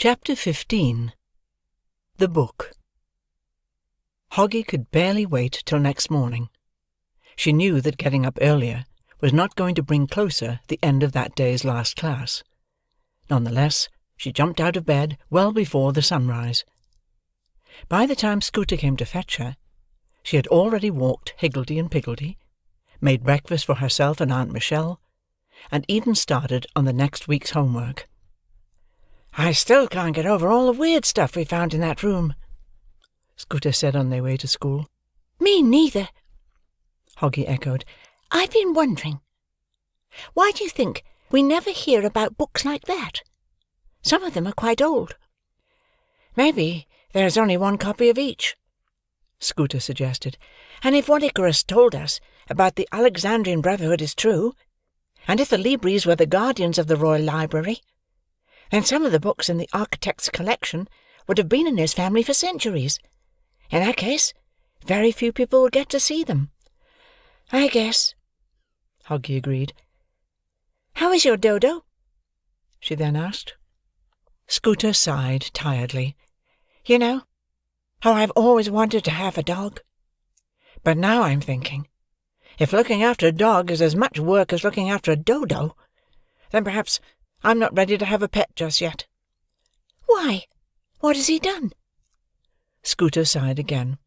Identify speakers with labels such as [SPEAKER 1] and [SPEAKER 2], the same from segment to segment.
[SPEAKER 1] Chapter 15. The Book. Hoggie could barely wait till next morning. She knew that getting up earlier was not going to bring closer the end of that day's last class. None the less, she jumped out of bed well before the sunrise. By the time Scooter came to fetch her, she had already walked Higgledy and Piggledy, made breakfast for herself and Aunt Michelle, and even started on the next week's homework.
[SPEAKER 2] "I still can't get over all the weird stuff we found in that room,"
[SPEAKER 1] Scooter said on their way to school.
[SPEAKER 3] "Me neither,"
[SPEAKER 1] Hoggie echoed.
[SPEAKER 3] "I've been wondering. Why do you think we never hear about books like that? Some of them are quite old."
[SPEAKER 2] "Maybe there's only one copy of each," Scooter suggested. "And if what Icarus told us about the Alexandrian Brotherhood is true, and if the Libris were the guardians of the Royal Library, then some of the books in the architect's collection would have been in his family for centuries. In that case, very few people would get to see them." "I guess,"
[SPEAKER 1] Hoggie agreed.
[SPEAKER 2] "How is your Dodo?"
[SPEAKER 1] she then asked. Scooter sighed tiredly.
[SPEAKER 2] "You know how I've always wanted to have a dog. But now I'm thinking, if looking after a dog is as much work as looking after a Dodo, then perhaps I'm not ready to have a pet just yet."
[SPEAKER 3] "Why? What has he done?"
[SPEAKER 1] Scooter sighed again.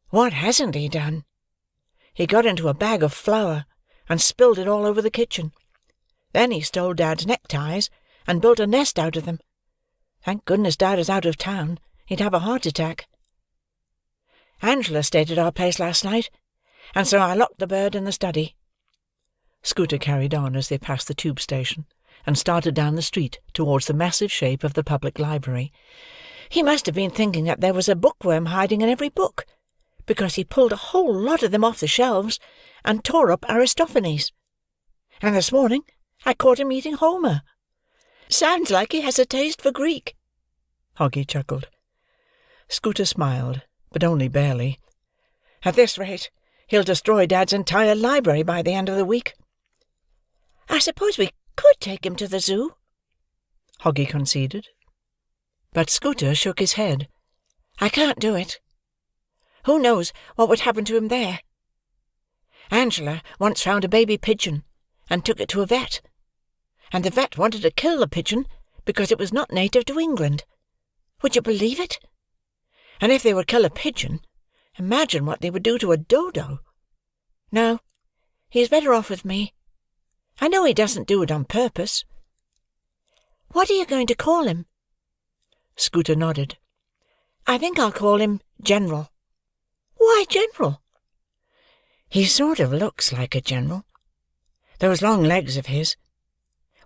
[SPEAKER 2] "What hasn't he done? He got into a bag of flour and spilled it all over the kitchen. Then he stole Dad's neckties and built a nest out of them. Thank goodness Dad is out of town. He'd have a heart attack. Angela stayed at our place last night, and so I locked the bird in the study."
[SPEAKER 1] Scooter carried on as they passed the tube station, and started down the street towards the massive shape of the public library.
[SPEAKER 2] "He must have been thinking that there was a bookworm hiding in every book, because he pulled a whole lot of them off the shelves and tore up Aristophanes. And this morning I caught him eating Homer. Sounds like he has a taste for Greek."
[SPEAKER 1] Hoggie chuckled. Scooter smiled, but only barely.
[SPEAKER 2] "At this rate, he'll destroy Dad's entire library by the end of the week." "I suppose we could take him to the zoo,"
[SPEAKER 1] Hoggie conceded. But Scooter shook his head.
[SPEAKER 2] "I can't do it. Who knows what would happen to him there? Angela once found a baby pigeon and took it to a vet, and the vet wanted to kill the pigeon because it was not native to England. Would you believe it? And if they would kill a pigeon, imagine what they would do to a dodo. No, he's better off with me. I know he doesn't do it on purpose."
[SPEAKER 3] "What are you going to call him?"
[SPEAKER 1] Scooter nodded.
[SPEAKER 2] "I think I'll call him General."
[SPEAKER 3] "Why General?"
[SPEAKER 2] "He sort of looks like a general. Those long legs of his.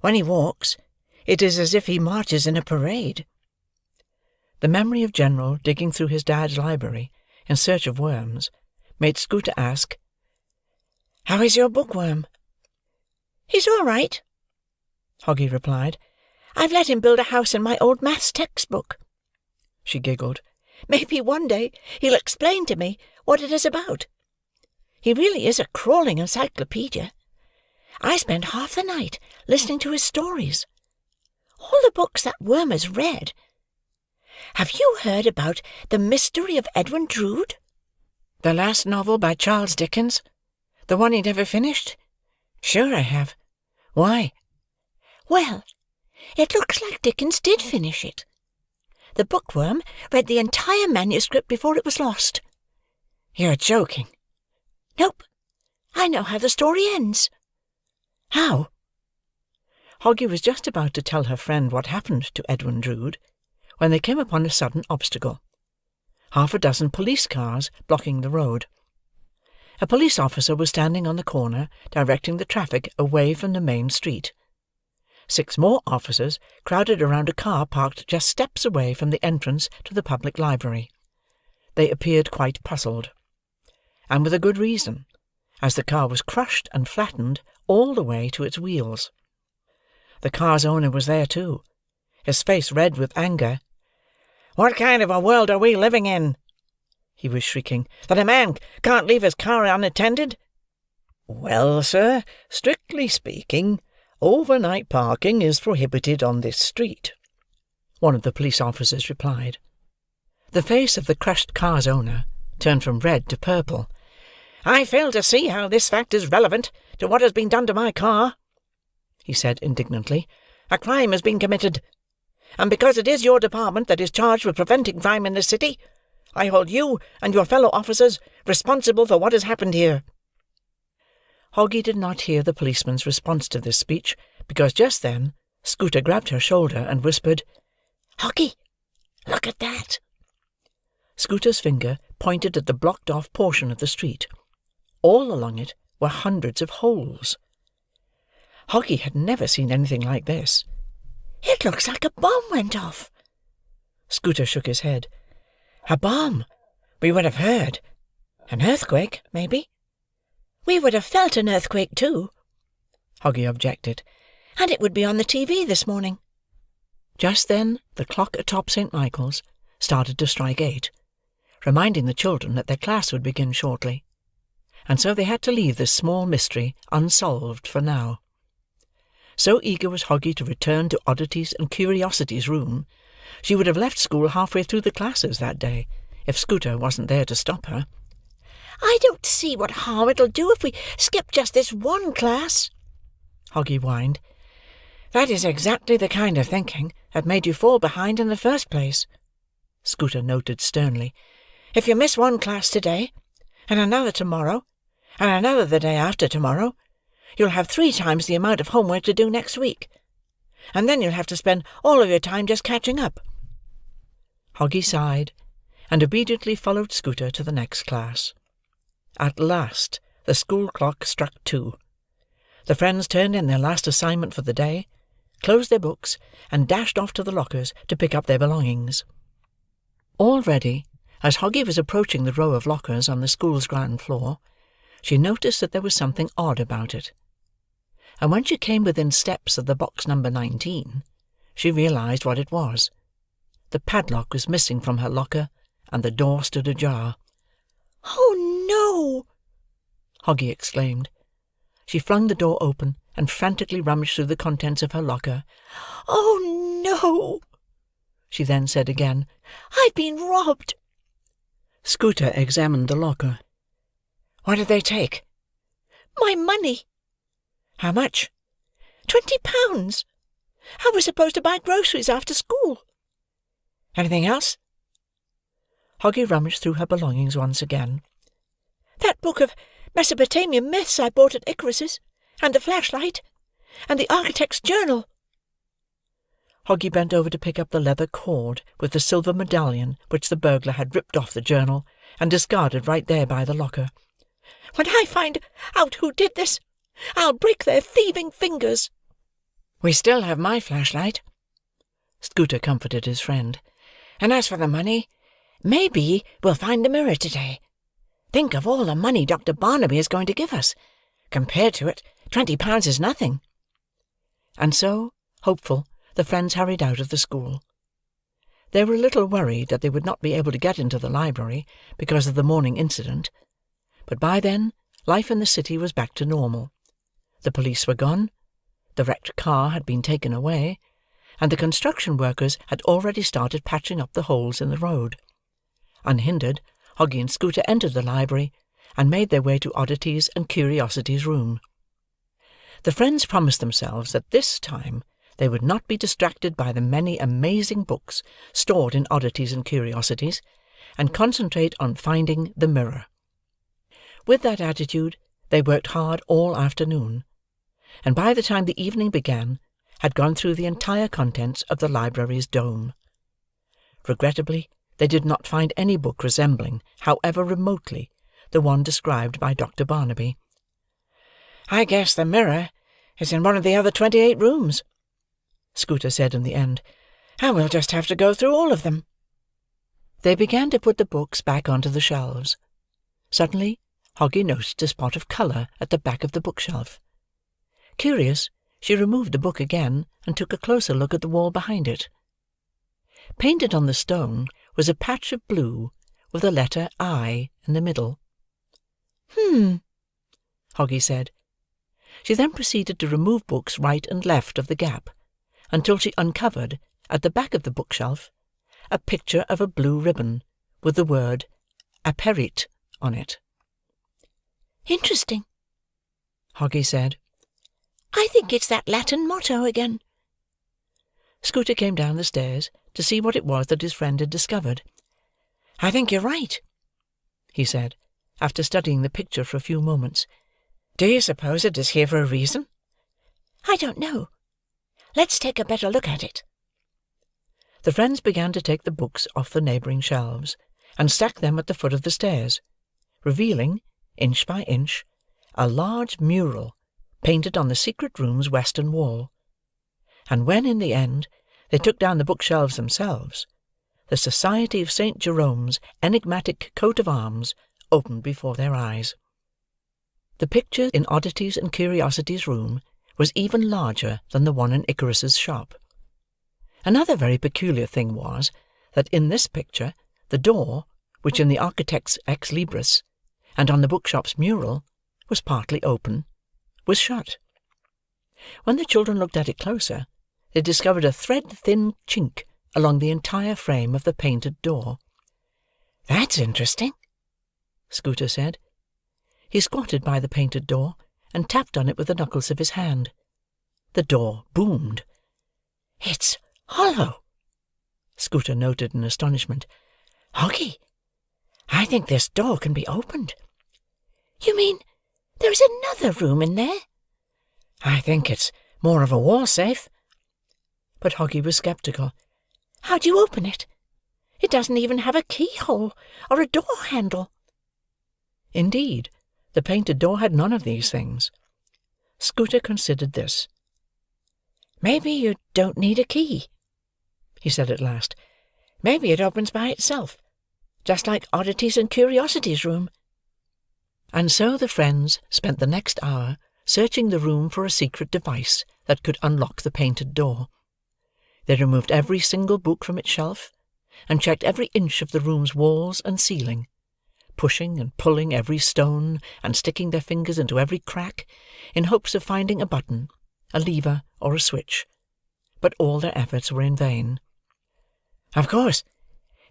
[SPEAKER 2] When he walks, it is as if he marches in a parade."
[SPEAKER 1] The memory of General digging through his dad's library in search of worms made Scooter ask,
[SPEAKER 2] "How is your bookworm?"
[SPEAKER 3] "He's all right,"
[SPEAKER 1] Hoggie replied.
[SPEAKER 3] "I've let him build a house in my old maths textbook."
[SPEAKER 1] She giggled.
[SPEAKER 3] "Maybe one day he'll explain to me what it is about. He really is a crawling encyclopedia. I spent half the night listening to his stories. All the books that worm has read. Have you heard about The Mystery of Edwin Drood?"
[SPEAKER 2] "The last novel by Charles Dickens? The one he never finished? Sure I have. Why?"
[SPEAKER 3] "Well, it looks like Dickens did finish it. The bookworm read the entire manuscript before it was lost."
[SPEAKER 2] "You're joking."
[SPEAKER 3] "Nope. I know how the story ends."
[SPEAKER 2] "How?"
[SPEAKER 1] Hoggie was just about to tell her friend what happened to Edwin Drood, when they came upon a sudden obstacle. 6 police cars blocking the road. A police officer was standing on the corner, directing the traffic away from the main street. 6 more officers crowded around a car parked just steps away from the entrance to the public library. They appeared quite puzzled. And with a good reason, as the car was crushed and flattened all the way to its wheels. The car's owner was there too, his face red with anger. "What kind of a world are we living in?" he was shrieking, "that a man can't leave his car unattended?"
[SPEAKER 4] "Well, sir, strictly speaking, overnight parking is prohibited on this street,"
[SPEAKER 1] one of the police officers replied. The face of the crushed car's owner turned from red to purple.
[SPEAKER 2] "I fail to see how this fact is relevant to what has been done to my car," he said indignantly. "A crime has been committed, and because it is your department that is charged with preventing crime in this city, I hold you and your fellow officers responsible for what has happened here."
[SPEAKER 1] Hoggie did not hear the policeman's response to this speech, because just then Scooter grabbed her shoulder and whispered,
[SPEAKER 3] "Hoggie, look at that!"
[SPEAKER 1] Scooter's finger pointed at the blocked-off portion of the street. All along it were hundreds of holes. Hoggie had never seen anything like this.
[SPEAKER 3] "It looks like a bomb went off."
[SPEAKER 1] Scooter shook his head.
[SPEAKER 2] "A bomb? We would have heard. An earthquake, maybe?"
[SPEAKER 3] "We would have felt an earthquake, too,"
[SPEAKER 1] Hoggie objected.
[SPEAKER 3] "And it would be on the TV this morning."
[SPEAKER 1] Just then the clock atop St. Michael's started to strike 8, reminding the children that their class would begin shortly, and so they had to leave this small mystery unsolved for now. So eager was Hoggie to return to Oddities and Curiosities' room, she would have left school halfway through the classes that day, if Scooter wasn't there to stop her.
[SPEAKER 3] "I don't see what harm it'll do if we skip just this one class,"
[SPEAKER 1] Hoggie whined.
[SPEAKER 2] "That is exactly the kind of thinking that made you fall behind in the first place," Scooter noted sternly. "If you miss one class today, and another tomorrow, and another the day after tomorrow, you'll have 3 times the amount of homework to do next week, and then you'll have to spend all of your time just catching up."
[SPEAKER 1] Hoggie sighed, and obediently followed Scooter to the next class. At last the school clock struck 2. The friends turned in their last assignment for the day, closed their books, and dashed off to the lockers to pick up their belongings. Already, as Hoggie was approaching the row of lockers on the school's ground floor, she noticed that there was something odd about it. And when she came within steps of the box number 19, she realized what it was. The padlock was missing from her locker, and the door stood ajar.
[SPEAKER 3] "Oh, no!"
[SPEAKER 1] Hoggie exclaimed. She flung the door open and frantically rummaged through the contents of her locker.
[SPEAKER 3] "Oh, no!"
[SPEAKER 1] she then said again.
[SPEAKER 3] "I've been robbed."
[SPEAKER 1] Scooter examined the locker.
[SPEAKER 2] "What did they take?"
[SPEAKER 3] "My money."
[SPEAKER 2] "How much?"
[SPEAKER 3] £20. I was supposed to buy groceries after school."
[SPEAKER 2] "Anything else?"
[SPEAKER 1] Hoggie rummaged through her belongings once again.
[SPEAKER 3] "That book of Mesopotamian myths I bought at Icarus's, and the flashlight, and the architect's journal."
[SPEAKER 1] Hoggie bent over to pick up the leather cord with the silver medallion which the burglar had ripped off the journal and discarded right there by the locker.
[SPEAKER 3] "When I find out who did this, I'll break their thieving fingers."
[SPEAKER 2] "We still have my flashlight,"
[SPEAKER 1] Scooter comforted his friend.
[SPEAKER 2] "And as for the money, maybe we'll find the mirror today. Think of all the money Dr. Barnaby is going to give us. Compared to it, £20 is nothing."
[SPEAKER 1] And so, hopeful, the friends hurried out of the school. They were a little worried that they would not be able to get into the library because of the morning incident, but by then life in the city was back to normal. The police were gone, the wrecked car had been taken away, and the construction workers had already started patching up the holes in the road. Unhindered, Hoggie and Scooter entered the library, and made their way to Oddities and Curiosities' room. The friends promised themselves that this time they would not be distracted by the many amazing books stored in Oddities and Curiosities, and concentrate on finding the mirror. With that attitude, they worked hard all afternoon, and by the time the evening began, had gone through the entire contents of the library's dome. Regrettably, they did not find any book resembling, however remotely, the one described by Dr. Barnaby.
[SPEAKER 2] "I guess the mirror is in one of the other 28 rooms," Scooter said in the end, "and we'll just have to go through all of them."
[SPEAKER 1] They began to put the books back onto the shelves. Suddenly, Hoggie noticed a spot of colour at the back of the bookshelf. Curious, she removed the book again, and took a closer look at the wall behind it. Painted on the stone was a patch of blue, with the letter I in the middle. Hoggie said. She then proceeded to remove books right and left of the gap, until she uncovered at the back of the bookshelf, a picture of a blue ribbon, with the word "Aperit" on it.
[SPEAKER 3] "Interesting,"
[SPEAKER 1] Hoggy said.
[SPEAKER 3] "I think it's that Latin motto again."
[SPEAKER 1] Scooter came down the stairs to see what it was that his friend had discovered.
[SPEAKER 2] "I think you're right,"
[SPEAKER 1] he said, after studying the picture for a few moments.
[SPEAKER 2] "Do you suppose it is here for a reason?"
[SPEAKER 3] "I don't know. Let's take a better look at it."
[SPEAKER 1] The friends began to take the books off the neighbouring shelves, and stack them at the foot of the stairs, revealing, inch by inch, a large mural painted on the secret room's western wall; and when, in the end, they took down the bookshelves themselves, the Society of Saint Jerome's enigmatic coat of arms opened before their eyes. The picture in Oddities and Curiosities' room was even larger than the one in Icarus's shop. Another very peculiar thing was, that in this picture the door, which in the architect's ex libris, and on the bookshop's mural, was partly open, was shut. When the children looked at it closer, they discovered a thread-thin chink along the entire frame of the painted door.
[SPEAKER 2] "That's interesting,"
[SPEAKER 1] Scooter said. He squatted by the painted door, and tapped on it with the knuckles of his hand. The door boomed.
[SPEAKER 2] "It's hollow,"
[SPEAKER 1] Scooter noted in astonishment.
[SPEAKER 2] "Hoggy, I think this door can be opened."
[SPEAKER 3] "You mean there is another room in there?"
[SPEAKER 2] "I think it's more of a wall safe."
[SPEAKER 1] But Hoggy was sceptical.
[SPEAKER 3] "How do you open it? It doesn't even have a keyhole or a door handle."
[SPEAKER 1] Indeed, the painted door had none of these things. Scooter considered this.
[SPEAKER 2] "Maybe you don't need a key,"
[SPEAKER 1] he said at last.
[SPEAKER 2] "Maybe it opens by itself, just like Oddities and Curiosities' room."
[SPEAKER 1] And so the friends spent the next hour searching the room for a secret device that could unlock the painted door. They removed every single book from its shelf, and checked every inch of the room's walls and ceiling, pushing and pulling every stone, and sticking their fingers into every crack, in hopes of finding a button, a lever, or a switch. But all their efforts were in vain.
[SPEAKER 2] "Of course,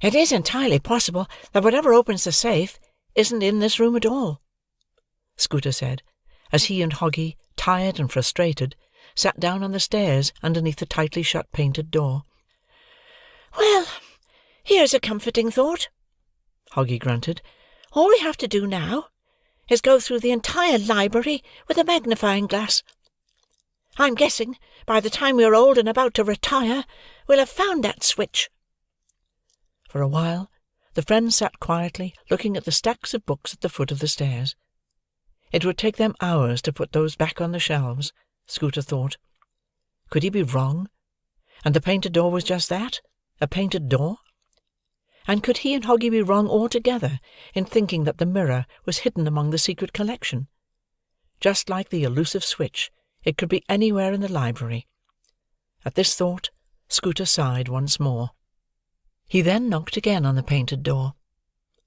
[SPEAKER 2] it is entirely possible that whatever opens the safe isn't in this room at all,"
[SPEAKER 1] Scooter said, as he and Hoggy, tired and frustrated, sat down on the stairs underneath the tightly shut painted door.
[SPEAKER 3] "Well, here's a comforting thought,"
[SPEAKER 1] Hoggy grunted.
[SPEAKER 3] "All we have to do now is go through the entire library with a magnifying glass. I'm guessing by the time we are old and about to retire, we'll have found that switch."
[SPEAKER 1] For a while, the friends sat quietly looking at the stacks of books at the foot of the stairs. It would take them hours to put those back on the shelves, Scooter thought. Could he be wrong, and the painted door was just that, a painted door? And could he and Hoggy be wrong altogether in thinking that the mirror was hidden among the secret collection? Just like the elusive switch, it could be anywhere in the library. At this thought, Scooter sighed once more. He then knocked again on the painted door.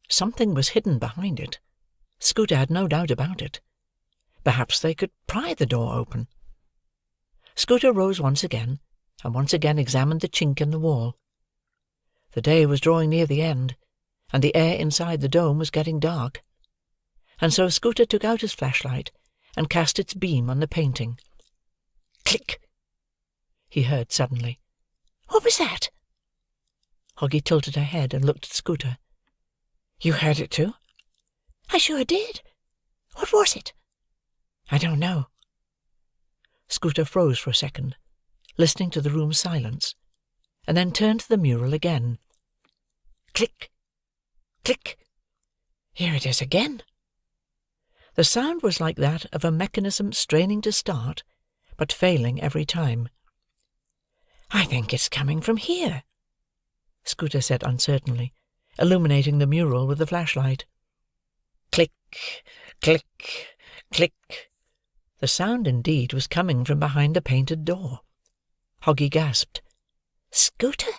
[SPEAKER 1] Something was hidden behind it. Scooter had no doubt about it. Perhaps they could pry the door open. Scooter rose once again, and once again examined the chink in the wall. The day was drawing near the end, and the air inside the dome was getting dark. And so Scooter took out his flashlight, and cast its beam on the painting. "Click!" he heard suddenly.
[SPEAKER 3] "What was that?"
[SPEAKER 1] Hoggy tilted her head and looked at Scooter.
[SPEAKER 2] "You heard it too?"
[SPEAKER 3] "I sure did. What was it?"
[SPEAKER 2] "I don't know."
[SPEAKER 1] Scooter froze for a second, listening to the room's silence, and then turned to the mural again. "Click! Click!"
[SPEAKER 2] "Here it is again."
[SPEAKER 1] The sound was like that of a mechanism straining to start, but failing every time.
[SPEAKER 2] "I think it's coming from here,"
[SPEAKER 1] Scooter said uncertainly, illuminating the mural with the flashlight. Click! Click! Click! The sound indeed was coming from behind the painted door. Hoggy gasped.
[SPEAKER 3] "Scooter,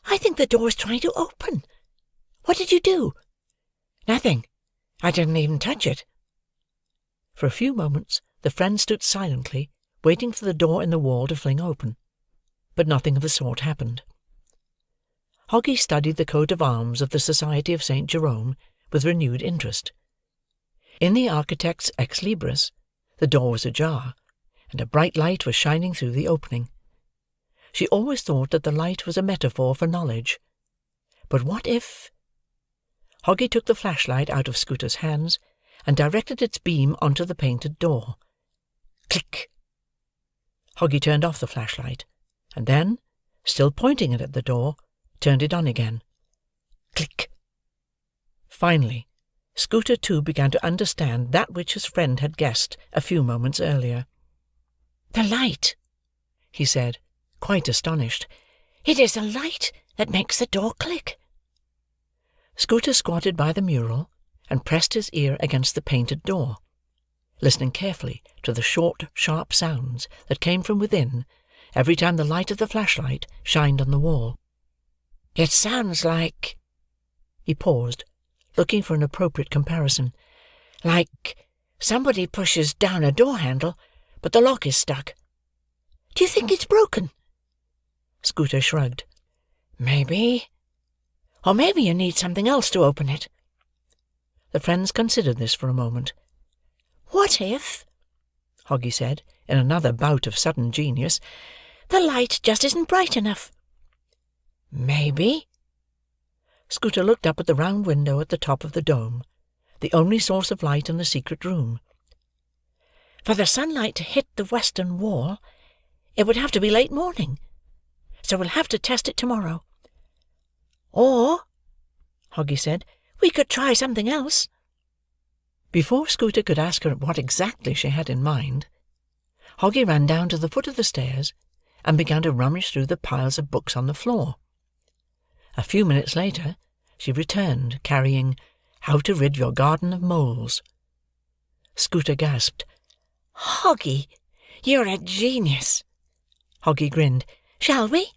[SPEAKER 3] I think the door's trying to open. What did you do?"
[SPEAKER 2] "Nothing. I didn't even touch it."
[SPEAKER 1] For a few moments the friends stood silently, waiting for the door in the wall to fling open. but nothing of the sort happened. Hoggie studied the coat of arms of the Society of Saint Jerome with renewed interest. In the architect's ex libris, the door was ajar, and a bright light was shining through the opening. She always thought that the light was a metaphor for knowledge. But what if— Hoggie took the flashlight out of Scooter's hands, and directed its beam onto the painted door. Click! Hoggie turned off the flashlight, and then, still pointing it at the door, turned it on again. Click! Finally, Scooter too began to understand that which his friend had guessed a few moments earlier.
[SPEAKER 3] "The light,"
[SPEAKER 1] he said, quite astonished.
[SPEAKER 3] "It is the light that makes the door click."
[SPEAKER 1] Scooter squatted by the mural, and pressed his ear against the painted door, listening carefully to the short, sharp sounds that came from within every time the light of the flashlight shined on the wall.
[SPEAKER 3] "It sounds like—"
[SPEAKER 1] He paused, looking for an appropriate comparison.
[SPEAKER 3] "Like somebody pushes down a door handle, but the lock is stuck. Do you think it's broken?"
[SPEAKER 1] Scooter shrugged.
[SPEAKER 3] "Maybe. Or maybe you need something else to open it."
[SPEAKER 1] The friends considered this for a moment.
[SPEAKER 3] "What if,"
[SPEAKER 1] Hoggie said, in another bout of sudden genius,
[SPEAKER 3] "the light just isn't bright enough?" "Maybe."
[SPEAKER 1] Scooter looked up at the round window at the top of the dome, the only source of light in the secret room.
[SPEAKER 3] "For the sunlight to hit the western wall, it would have to be late morning, so we'll have to test it tomorrow. Or," Hoggie said, "we could try something else."
[SPEAKER 1] Before Scooter could ask her what exactly she had in mind, Hoggie ran down to the foot of the stairs and began to rummage through the piles of books on the floor. A few minutes later, she returned, carrying How to Rid Your Garden of Moles. Scooter gasped.
[SPEAKER 3] "Hoggie, you're a genius."
[SPEAKER 1] Hoggie grinned.
[SPEAKER 3] "Shall we?"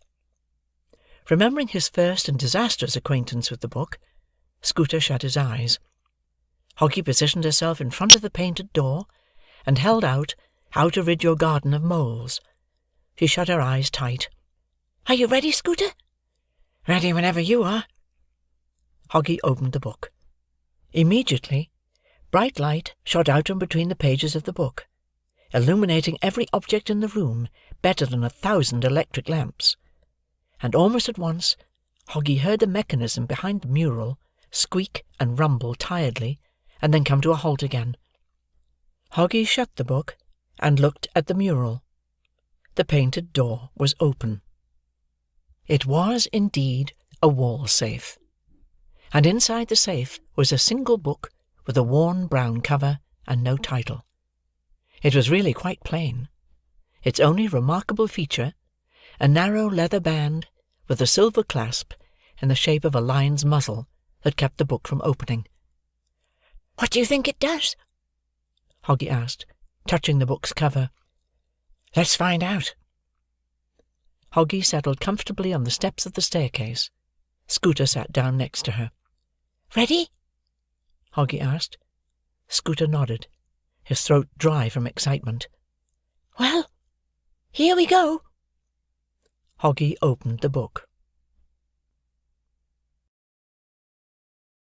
[SPEAKER 1] Remembering his first and disastrous acquaintance with the book, Scooter shut his eyes. Hoggie positioned herself in front of the painted door, and held out How to Rid Your Garden of Moles. She shut her eyes tight.
[SPEAKER 3] "Are you ready, Scooter?" "Ready whenever you are."
[SPEAKER 1] Hoggie opened the book. Immediately, bright light shot out from between the pages of the book, illuminating every object in the room better than 1,000 electric lamps. And almost at once, Hoggie heard the mechanism behind the mural squeak and rumble tiredly, and then come to a halt again. Hoggie shut the book, and looked at the mural. The painted door was open. It was, indeed, a wall safe, and inside the safe was a single book with a worn brown cover and no title. It was really quite plain. Its only remarkable feature, a narrow leather band with a silver clasp in the shape of a lion's muzzle, that kept the book from opening.
[SPEAKER 3] "What do you think it does?"
[SPEAKER 1] Hoggie asked, touching the book's cover.
[SPEAKER 3] "Let's find out."
[SPEAKER 1] Hoggie settled comfortably on the steps of the staircase. Scooter sat down next to her.
[SPEAKER 3] "Ready?"
[SPEAKER 1] Hoggie asked. Scooter nodded, his throat dry from excitement.
[SPEAKER 3] "Well, here we go."
[SPEAKER 1] Hoggie opened the book.